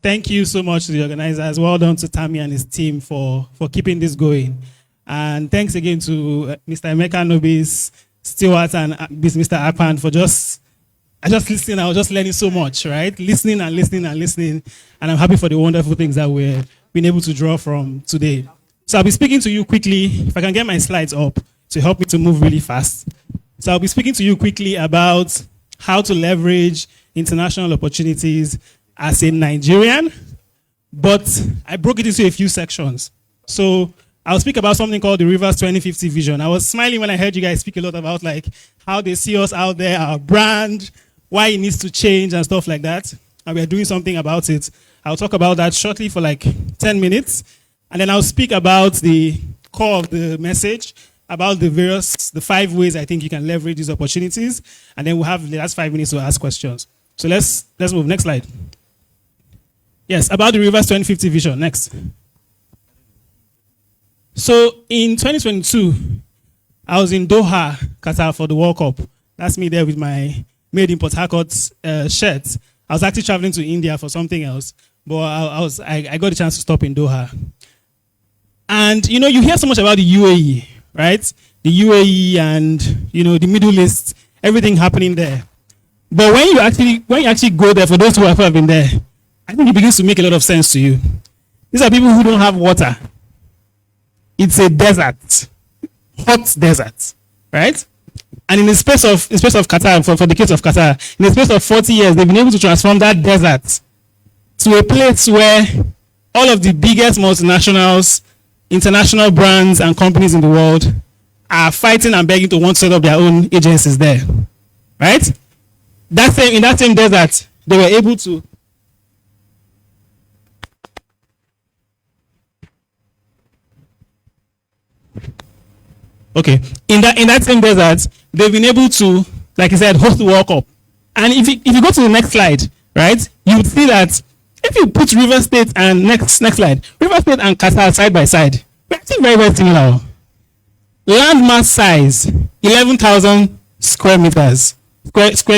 Thank you so much to the organizers. Well done to Tammy and his team for keeping this going. And thanks again to Mr. Emeka Nobis, Stewart, and Mr. Akpan for I just listening. I was just learning so much, right? Listening and listening and listening. And I'm happy for the wonderful things that we're being able to draw from today. So I'll be speaking to you quickly. If I can get my slides up to help me to move really fast. So I'll be speaking to you quickly about how to leverage international opportunities as a Nigerian, but I broke it into a few sections. So I'll speak about something called the Rivers 2050 vision. I was smiling when I heard you guys speak a lot about like how they see us out there, our brand, why it needs to change and stuff like that. And we're doing something about it. I'll talk about that shortly for like 10 minutes. And then I'll speak about the core of the message, about the 5 ways I think you can leverage these opportunities. And then we'll have the last 5 minutes to ask questions. So let's move. Next slide. Yes, about the Rivers 2050 vision. Next. So in 2022, I was in Doha, Qatar for the World Cup. That's me there with my Made in Port Harcourt shirt. I was actually traveling to India for something else, but I got a chance to stop in Doha. And you know, you hear so much about the UAE, right? The UAE and you know the Middle East, everything happening there. But when you actually go there, for those who have been there, I think it begins to make a lot of sense to you. These are people who don't have water. It's a desert, hot desert, right? And in the space of Qatar, for the case of Qatar, in the space of 40 years, they've been able to transform that desert to a place where all of the biggest multinationals, international brands and companies in the world are fighting and begging to want to set up their own agencies there, right? In that same desert, they were able to in that same desert, they've been able to, like I said, host the World Cup. And if you go to the next slide, right, you would see that if you put River State and next slide, River State and Qatar side by side, we're actually very, very similar. Land mass size, 11,000 square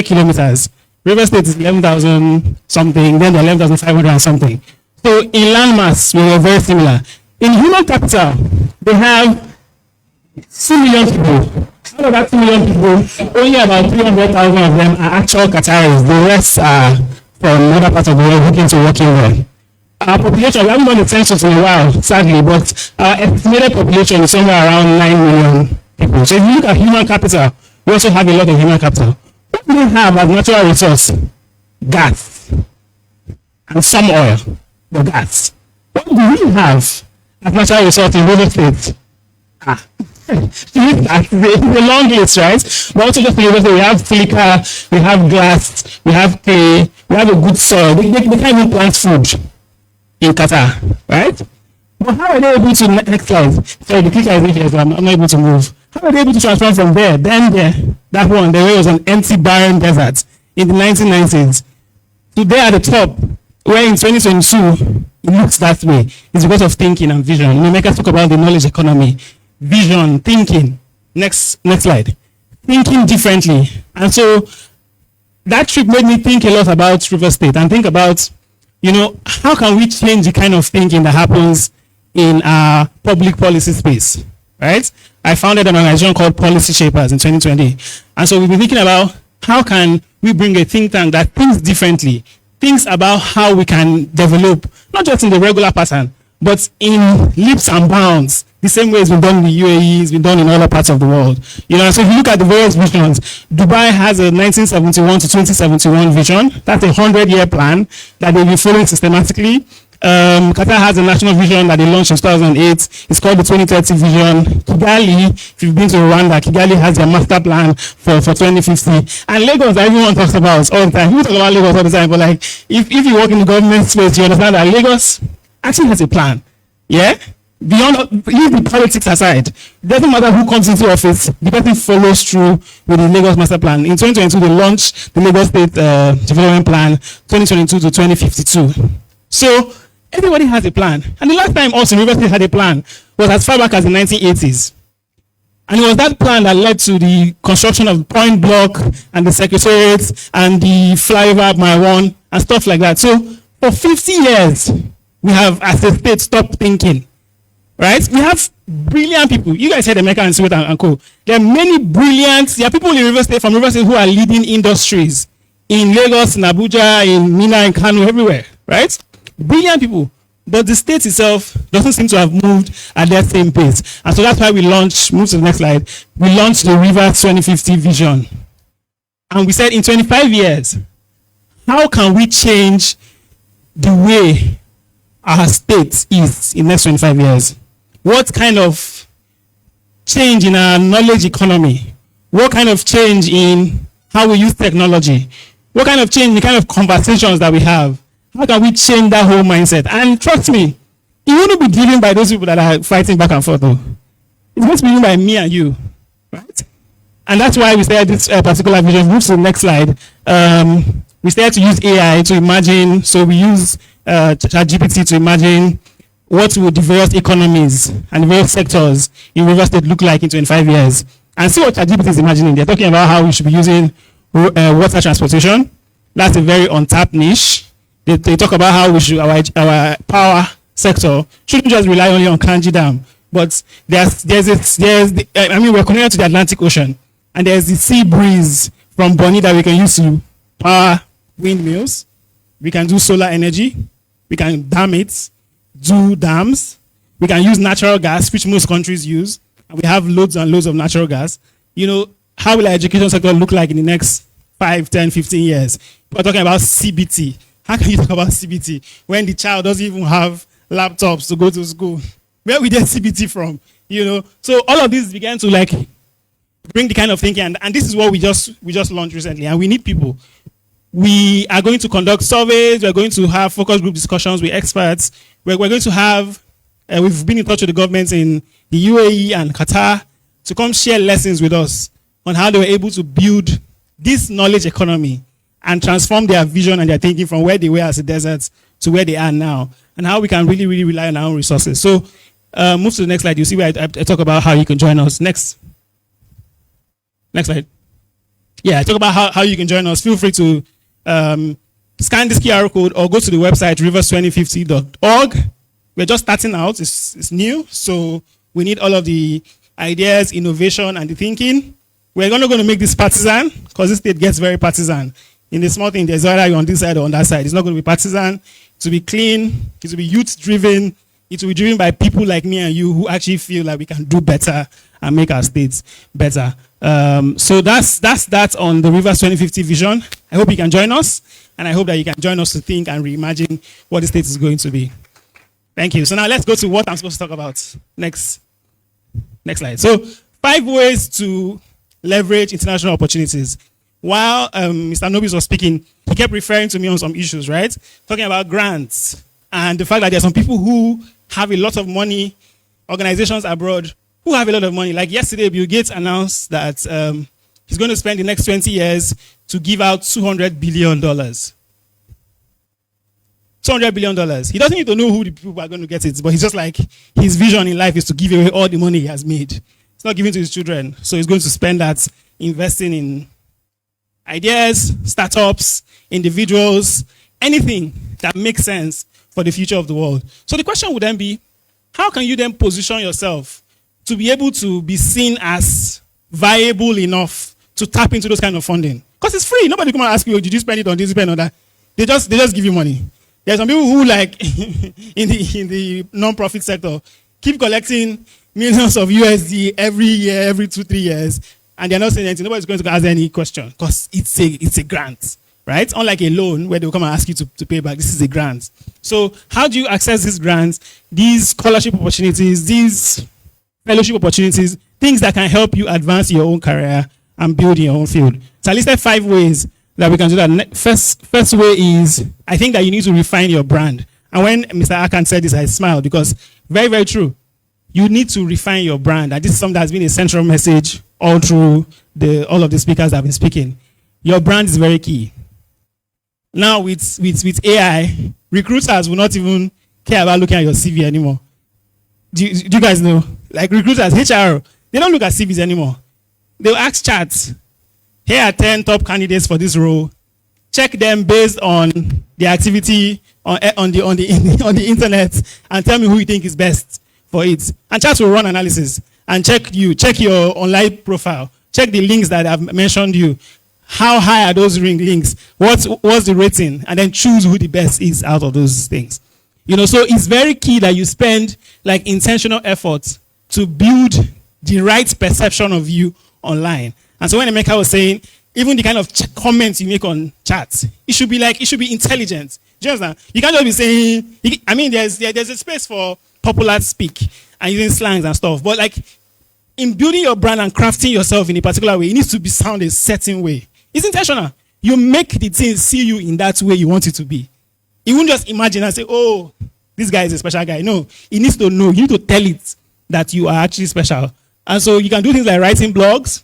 kilometers. River State is 11,000 something, then they're 11,500 and something. So in land mass, we were very similar. In human capital, they have 2 million people. Out of that 2 million people, only about 300,000 of them are actual Qataris. The rest are from other parts of the world who came to work here. Our population, we haven't done the census in a while, sadly, but our estimated population is somewhere around 9 million people. So if you look at human capital, we also have a lot of human capital. What do we have as natural resource? Gas. And some oil. The gas. What do we have as natural resource in River State? It's a long list, right? But also just remember, we have silica, we have glass, we have clay, we have a good soil. They can't even plant food in Qatar, right? But how are they able to, next slide, sorry, the clicker is not here, so I'm not able to move. How are they able to transform from there, then there, that one, there was an empty, barren desert in the 1990s. To there at the top, where in 2022, it looks that way, it's because of thinking and vision. You know, make us talk about the knowledge economy. Vision, thinking. Next slide. Thinking differently. And so that trip made me think a lot about River State and think about, you know, how can we change the kind of thinking that happens in our public policy space, right? I founded an organization called Policy Shapers in 2020. And so we've been thinking about how can we bring a think tank that thinks differently, thinks about how we can develop, not just in the regular pattern, but in leaps and bounds, the same way it's been done in the UAE, it's been done in other parts of the world. You know, so if you look at the various visions, Dubai has a 1971 to 2071 vision. That's a 100-year plan that they'll be following systematically. Qatar has a national vision that they launched in 2008. It's called the 2030 vision. Kigali, if you've been to Rwanda, Kigali has their master plan for 2050. And Lagos, everyone talks about all the time. People talk about Lagos all the time, but like, if you work in the government space, you understand that Lagos actually has a plan. Yeah? Beyond, leave the politics aside. It doesn't matter who comes into office, the person follows through with the Lagos master plan. In 2022, they launched the Lagos State Development Plan 2022 to 2052. So everybody has a plan. And the last time also River State had a plan was as far back as the 1980s. And it was that plan that led to the construction of Point Block and the Secretariat and the flyover at Mile 1 and stuff like that. So For 50 years, we have, as a state, stopped thinking. Right? We have brilliant people. You guys heard America and Sweet and Co. There are many brilliant, there are people in River State, from River State, who are leading industries in Lagos, in Abuja, in Mina, in Kano, everywhere. Right? Brilliant people. But the state itself doesn't seem to have moved at that same pace. And so that's why we launched, move to the next slide, we launched the River 2050 vision. And we said in 25 years, how can we change the way our state is in the next 25 years? What kind of change in our knowledge economy? What kind of change in how we use technology? What kind of change in the kind of conversations that we have? How can we change that whole mindset? And trust me, it wouldn't be driven by those people that are fighting back and forth, though. It's going to be driven by me and you, right? And that's why we started this particular vision. Move to the next slide. We started to use AI to imagine, so we use ChatGPT to imagine what would the various economies and the various sectors in River State look like in 25 years. And see what ChatGPT is imagining. They're talking about how we should be using water transportation. That's a very untapped niche. They talk about how we should, our power sector shouldn't just rely only on Kanji Dam. But we're connected to the Atlantic Ocean. And there's the sea breeze from Bonny that we can use to power windmills. We can do solar energy. We can dam it, do dams. We can use natural gas, which most countries use. And we have loads and loads of natural gas. You know, how will our education sector look like in the next 5, 10, 15 years? We're talking about CBT. How can you talk about CBT when the child doesn't even have laptops to go to school? Where we get CBT from? You know, so all of this began to like bring the kind of thinking, and this is what we just launched recently, and we need people. We are going to conduct surveys. We're going to have focus group discussions with experts. We're going to have, we've been in touch with the governments in the UAE and Qatar to come share lessons with us on how they were able to build this knowledge economy and transform their vision and their thinking from where they were as a desert to where they are now, and how we can really, really rely on our own resources. So move to the next slide. You see where I talk about how you can join us. Next slide. Yeah, I talk about how you can join us. Feel free to scan this QR code or go to the website rivers2050.org. We're just starting out. It's new, so we need all of the ideas, innovation, and the thinking. We're not going to make this partisan, because this state gets very partisan. In the small thing, there's either you're on this side or on that side. It's not going to be partisan. It will be clean. It will be youth-driven. It will be driven by people like me and you who actually feel like we can do better and make our states better. So that's that on the Rivers 2050 vision. I hope you can join us, and I hope that you can join us to think and reimagine what the state is going to be. Thank you. So now let's go to what I'm supposed to talk about. Next slide. So 5 ways to leverage international opportunities. While Mr. Nobis was speaking, he kept referring to me on some issues, right? Talking about grants and the fact that there are some people who have a lot of money, organizations abroad who have a lot of money. Like yesterday, Bill Gates announced that he's going to spend the next 20 years to give out $200 billion. $200 billion. He doesn't need to know who the people are going to get it, but he's just like, his vision in life is to give away all the money he has made. It's not given to his children. So he's going to spend that investing in ideas, startups, individuals, anything that makes sense for the future of the world. So the question would then be, how can you then position yourself to be able to be seen as viable enough to tap into those kind of funding? Because it's free. Nobody come and ask you, oh, did you spend it on this, spend on that? They just give you money. There's some people who, like, in the non-profit sector, keep collecting millions of USD every year, every 2-3 years, and they're not saying anything. Nobody's going to ask any question because it's a grant, right? Unlike a loan where they'll come and ask you to pay back. This is a grant. So how do you access these grants, these scholarship opportunities, these fellowship opportunities, things that can help you advance your own career and build in your own field? So I listed 5 ways that we can do that. First way is, I think that you need to refine your brand. And when Mr. Akan said this, I smiled, because very, very true. You need to refine your brand. And this is something that has been a central message all through all of the speakers that have been speaking. Your brand is very key. Now with AI, recruiters will not even care about looking at your CV anymore. Do you guys know? Like recruiters, HR, they don't look at CVs anymore. They'll ask chats. Here are 10 top candidates for this role. check them based on the activity on the internet, and tell me who you think is best for it. And chat will run analysis and check your online profile, check the links that I've mentioned you. How high are those links? What's the rating? And then choose who the best is out of those things. So it's very key that you spend like intentional effort to build the right perception of you online. And so when Emeka was saying, even the kind of comments you make on chats, it should be intelligent. Do you understand? You can't just be saying, there's a space for popular speak and using slangs and stuff. But like in building your brand and crafting yourself in a particular way, it needs to be sound a certain way. It's intentional. You make the thing see you in that way you want it to be. You won't just imagine and say, oh, this guy is a special guy. No, he needs to know. You need to tell it that you are actually special. And so you can do things like writing blogs,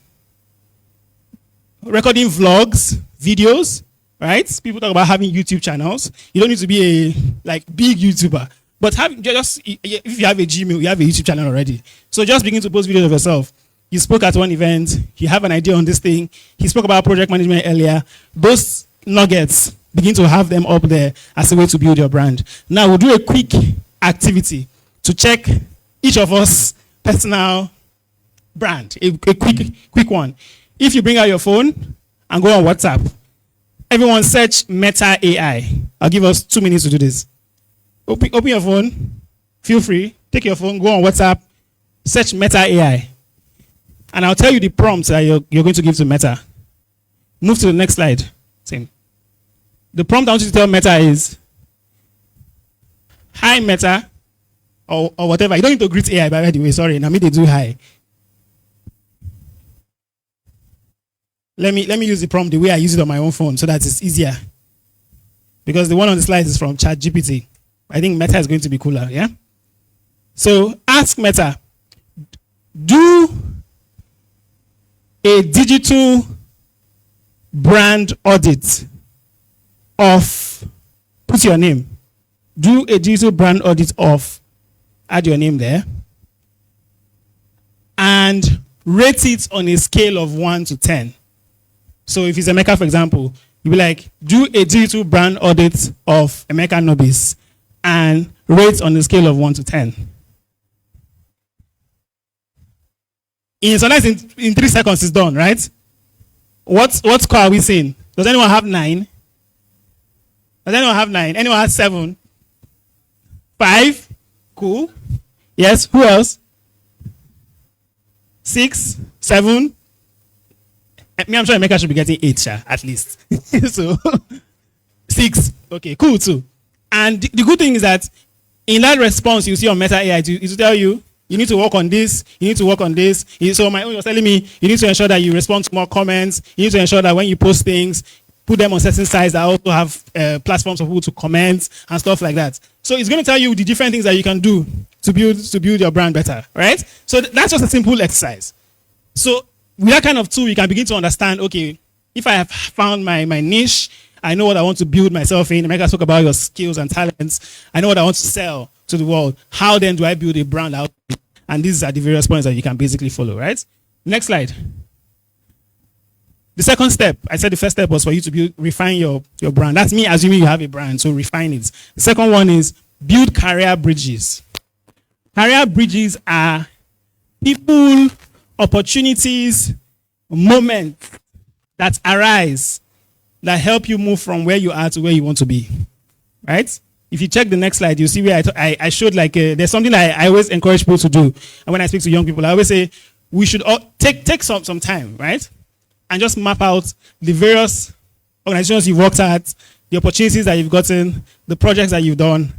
recording vlogs, videos, right? People talk about having YouTube channels. You don't need to be a big YouTuber. But if you have a Gmail, you have a YouTube channel already. So just begin to post videos of yourself. You spoke at one event, you have an idea on this thing, he spoke about project management earlier. Those nuggets, begin to have them up there as a way to build your brand. Now we'll do a quick activity to check each of us personal brand, a quick one. If you bring out your phone and go on WhatsApp, everyone search Meta AI. I'll give us 2 minutes to do this. Open your phone, feel free, take your phone, go on WhatsApp, search Meta AI. And I'll tell you the prompts that you're going to give to Meta. Move to the next slide. Same. The prompt I want you to tell Meta is, hi Meta, or whatever. You don't need to greet AI, by the way, sorry. Now me they do hi. Let me use the prompt the way I use it on my own phone so that it's easier. Because the one on the slide is from ChatGPT. I think Meta is going to be cooler, yeah? So ask Meta, do a digital brand audit of, put your name. Do a digital brand audit of, add your name there, and rate it on a scale of 1 to 10. So if it's Emeka, for example, you'll be like, do a digital brand audit of Emeka Nobis and rate on a scale of 1 to 10. Sometimes in 3 seconds it's done, right? What score are we seeing? Does anyone have 9? Does anyone have 9? Anyone have 7? 5? Cool. Yes, who else? 6? 7? I'm sure Emeka should be getting 8, at least. So, 6. Okay, cool too. And the good thing is that in that response you see on Meta AI, it will tell you, you need to work on this, you need to work on this. So my own was telling me, you need to ensure that you respond to more comments. You need to ensure that when you post things, put them on certain sites that also have platforms for people to comment and stuff like that. So it's going to tell you the different things that you can do to build your brand better, right? So that's just a simple exercise. So with that kind of tool, you can begin to understand, okay, if I have found my niche, I know what I want to build myself in. Emeka spoke about your skills and talents. I know what I want to sell to the world. How then do I build a brand out? And these are the various points that you can basically follow, right? Next slide. The second step, I said the first step was for you to refine your brand. That's me assuming you have a brand, so refine it. The second one is build career bridges. Career bridges are people, opportunities, moments that arise that help you move from where you are to where you want to be, right? If you check the next slide, you see where I showed there's something I always encourage people to do. And when I speak to young people, I always say we should take some time, right? And just map out the various organizations you've worked at, the opportunities that you've gotten, the projects that you've done,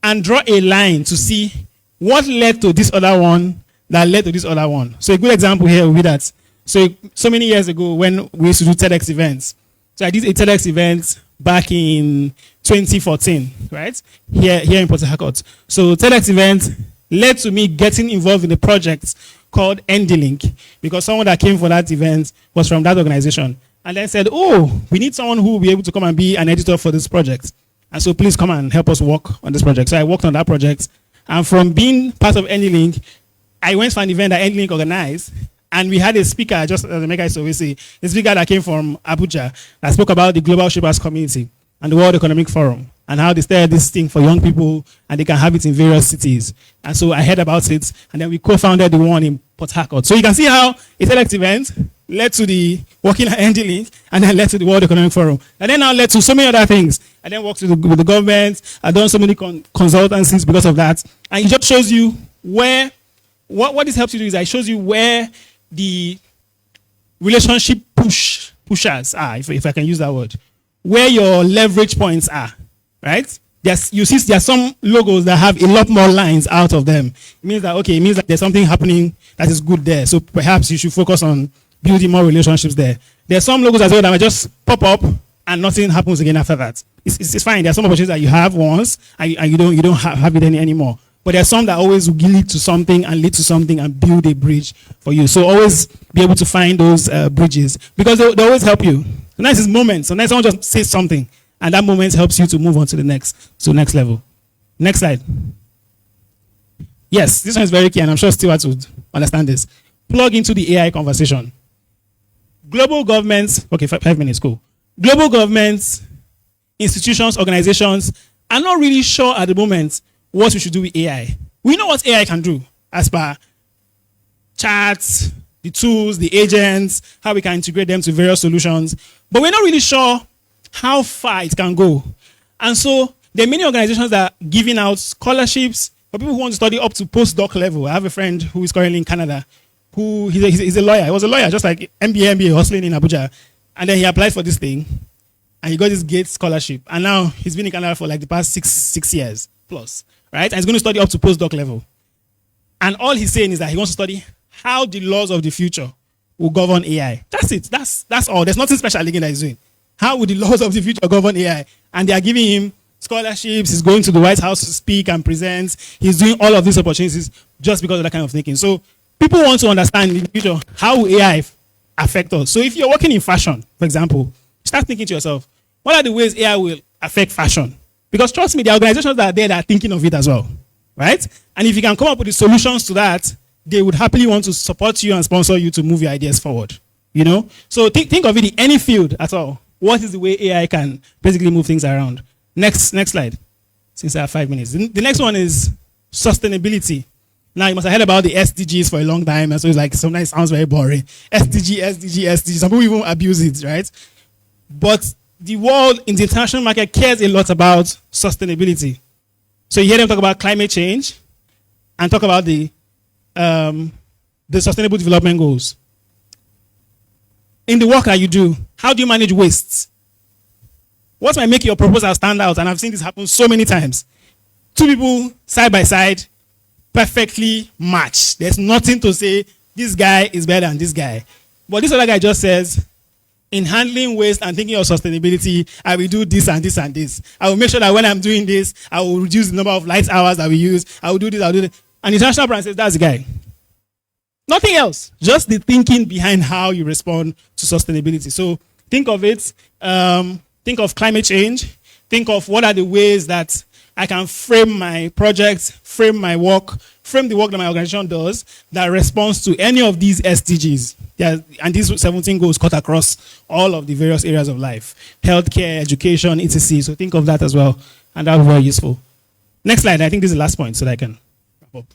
and draw a line to see what led to this other one that led to this other one. So a good example here will be that. So many years ago when we used to do TEDx events. So I did a TEDx event back in 2014, right? Here in Port Harcourt. So TEDx event led to me getting involved in a project called NDLink because someone that came for that event was from that organization. And then said, oh, we need someone who will be able to come and be an editor for this project. And so please come and help us work on this project. So I worked on that project. And from being part of NDLink, I went for an event that NDLink organized. And we had a speaker, just as Emeka used to always say, a speaker that came from Abuja that spoke about the Global Shapers Community and the World Economic Forum and how they started this thing for young people and they can have it in various cities. And so I heard about it, and then we co-founded the one in Port Harcourt. So you can see how a select event led to the Wikina NG Link, and then led to the World Economic Forum. And then now led to so many other things. I then worked with the government. I've done so many consultancies because of that. And it just shows you where, what this helps you do is it shows you where the relationship pushers are, if I can use that word, where your leverage points are, right? You see there are some logos that have a lot more lines out of them. It means that there's something happening that is good there. So perhaps you should focus on building more relationships there. There are some logos as well that might just pop up and nothing happens again after that. It's fine. There are some opportunities that you have once and you don't have it anymore. But there are some that always lead to something and build a bridge for you. So always be able to find those bridges because they always help you. Sometimes it's moments. Sometimes someone just says something and that moment helps you to move on to the next level. Next slide. Yes, this one is very key and I'm sure Stewart would understand this. Plug into the AI conversation. Global governments, okay, 5 minutes, cool. Global governments, institutions, organizations are not really sure at the moment what we should do with AI. We know what AI can do as per charts, the tools, the agents, how we can integrate them to various solutions, but we're not really sure how far it can go. And so there are many organizations that are giving out scholarships for people who want to study up to postdoc level. I have a friend who is currently in Canada, he's a lawyer. He was a lawyer, just like MBA hustling in Abuja. And then he applied for this thing, and he got this Gates scholarship. And now he's been in Canada for like the past six years plus, right? And he's going to study up to postdoc level. And all he's saying is that he wants to study how the laws of the future will govern AI. That's it. That's all. There's nothing special again that he's doing. How will the laws of the future govern AI? And they are giving him scholarships. He's going to the White House to speak and present. He's doing all of these opportunities just because of that kind of thinking. So people want to understand in the future how will AI affect us. So if you're working in fashion, for example, start thinking to yourself, what are the ways AI will affect fashion? Because trust me, there are organizations that are there that are thinking of it as well, right? And if you can come up with the solutions to that, they would happily want to support you and sponsor you to move your ideas forward, you know? So think of it in any field at all. What is the way AI can basically move things around? Next slide, since I have 5 minutes. The next one is sustainability. Now, you must have heard about the SDGs for a long time, and so it's like sometimes it sounds very boring. SDG. Some people even abuse it, right? But the world in the international market cares a lot about sustainability. So you hear them talk about climate change and talk about the Sustainable Development Goals. In the work that you do, how do you manage waste? What might make your proposal stand out? And I've seen this happen so many times. Two people side by side, perfectly matched. There's nothing to say this guy is better than this guy. But this other guy just says, in handling waste and thinking of sustainability, I will do this and this and this. I will make sure that when I'm doing this, I will reduce the number of light hours that we use. I will do this, I'll do that. And the international brand says, that's the guy. Nothing else. Just the thinking behind how you respond to sustainability. So think of it. Think of climate change. Think of what are the ways that I can frame my project, frame my work, frame the work that my organization does that responds to any of these SDGs. And these 17 goals cut across all of the various areas of life. Healthcare, education, etc. So think of that as well. And that will be very useful. Next slide. I think this is the last point so that I can wrap up.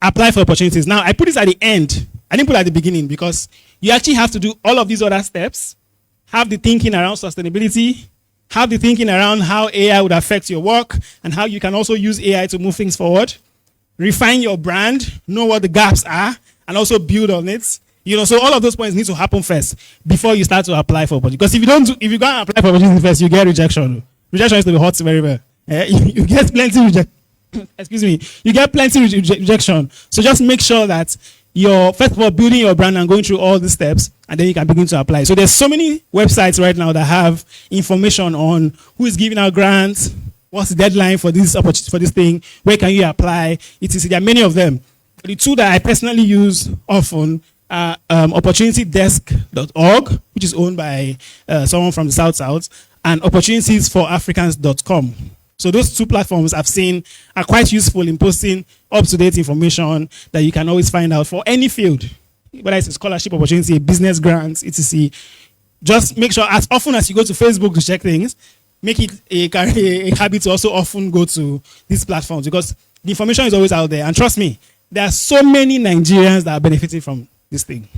Apply for opportunities. Now, I put this at the end. I didn't put it at the beginning because you actually have to do all of these other steps. Have the thinking around sustainability. Have the thinking around how AI would affect your work and how you can also use AI to move things forward. Refine your brand, know what the gaps are, and also build on it. You know, so all of those points need to happen first before you start to apply for opportunities. Because if you go and apply for opportunities first, you get rejection. Rejection is to be hot very well. You get plenty rejection. Excuse me. You get plenty rejection. So just make sure that you're, first of all, building your brand and going through all the steps, and then you can begin to apply. So there's so many websites right now that have information on who is giving out grants, what's the deadline for this opportunity, for this thing, where can you apply, etc. There are many of them. But the two that I personally use often are opportunitydesk.org, which is owned by someone from the South, and opportunitiesforafricans.com. So those two platforms I've seen are quite useful in posting up-to-date information that you can always find out for any field. whether it's a scholarship opportunity, a business grant, etc. Just make sure as often as you go to Facebook to check things, make it a habit to also often go to these platforms, because the information is always out there. And trust me, there are so many Nigerians that are benefiting from this thing.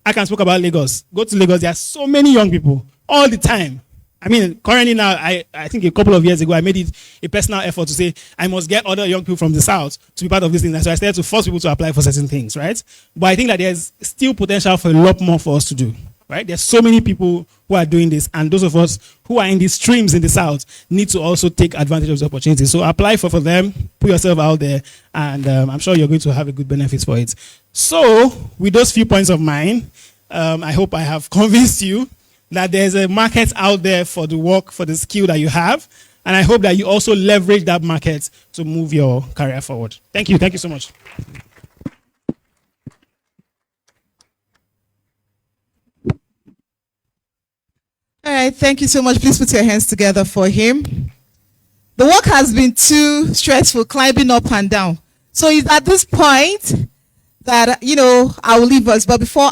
I can speak about Lagos. Go to Lagos, there are so many young people all the time. I mean, currently now, I think a couple of years ago, I made it a personal effort to say, I must get other young people from the South to be part of this thing. So I started to force people to apply for certain things, right? But I think that there's still potential for a lot more for us to do, right? There's so many people who are doing this, and those of us who are in the streams in the South need to also take advantage of the opportunity. So apply for them, put yourself out there, and I'm sure you're going to have a good benefit for it. So with those few points of mine, I hope I have convinced you that there's a market out there for the work, for the skill that you have. And I hope that you also leverage that market to move your career forward. Thank you. Thank you so much. All right. Thank you so much. Please put your hands together for him. The work has been too stressful, climbing up and down. So it's at this point that, I will leave us. But before